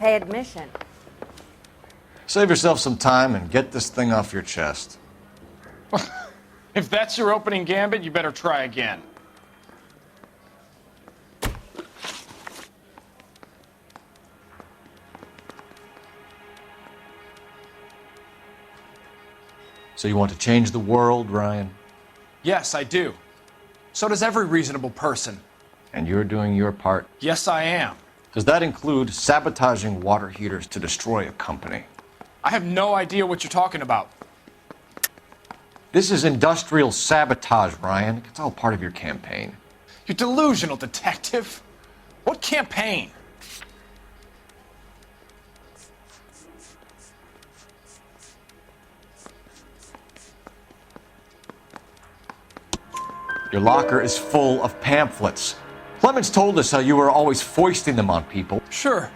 pay admission. Save yourself some time and get this thing off your chest. If that's your opening gambit, you better try again. So you want to change the world, Ryan? Yes, I do. So does every reasonable person. And you're doing your part? Yes, I am. Does that include sabotaging water heaters to destroy a company? I have no idea what you're talking about. This is industrial sabotage, Ryan. It's all part of your campaign. You delusional detective. What campaign? Your locker is full of pamphlets. Clemens told us how you were always foisting them on people. Sure.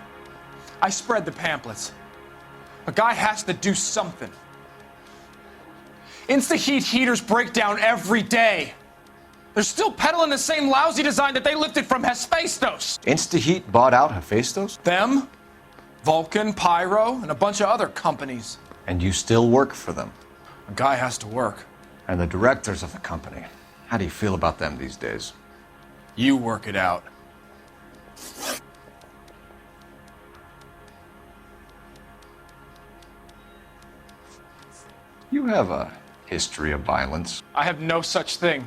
I spread the pamphlets. A guy has to do something. Insta-heat heaters break down every day. They're still peddling the same lousy design that they lifted from Hephaestus. Insta-heat bought out Hephaestus? Them, Vulcan, Pyro, and a bunch of other companies. And you still work for them. A guy has to work. And the directors of the company. How do you feel about them these days? You work it out. You have a history of violence. I have no such thing.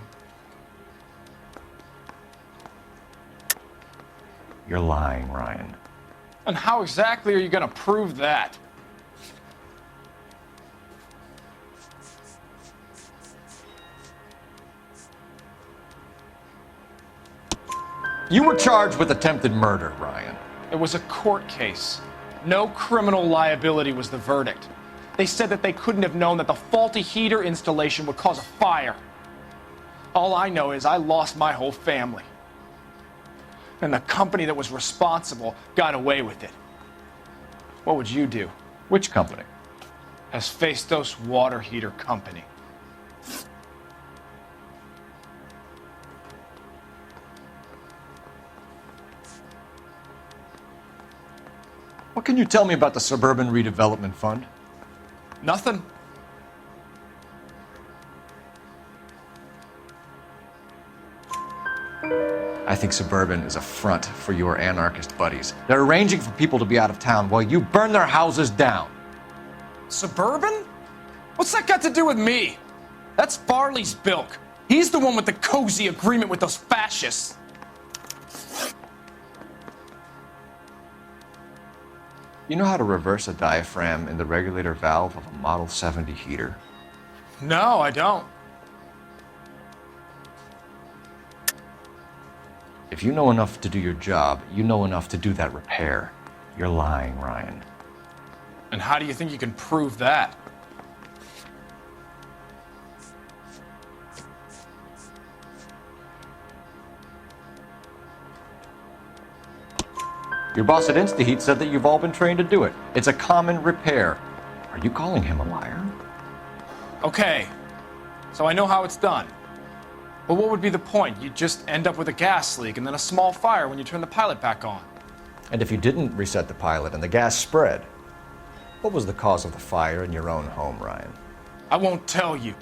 You're lying, Ryan. And how exactly are you going to prove that? You were charged with attempted murder, Ryan. It was a court case. No criminal liability was the verdict. They said that they couldn't have known that the faulty heater installation would cause a fire. All I know is I lost my whole family. And the company that was responsible got away with it. What would you do? Which company? Hephaestus Water Heater Company. What can you tell me about the Suburban Redevelopment Fund? Nothing. I think Suburban is a front for your anarchist buddies. They're arranging for people to be out of town while you burn their houses down. Suburban? What's that got to do with me? That's Farley's bilk. He's the one with the cozy agreement with those fascists. You know how to reverse a diaphragm in the regulator valve of a Model 70 heater? No, I don't. If you know enough to do your job, you know enough to do that repair. You're lying, Ryan. And how do you think you can prove that? Your boss at InstaHeat said that you've all been trained to do it. It's a common repair. Are you calling him a liar? Okay, so I know how it's done. But what would be the point? You'd just end up with a gas leak and then a small fire when you turn the pilot back on. And if you didn't reset the pilot and the gas spread, what was the cause of the fire in your own home, Ryan? I won't tell you.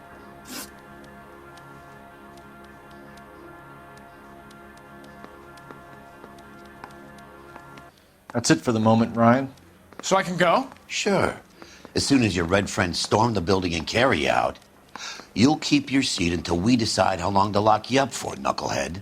That's it for the moment, Ryan. So I can go? Sure. As soon as your red friends storm the building and carry you out, you'll keep your seat until we decide how long to lock you up for, knucklehead.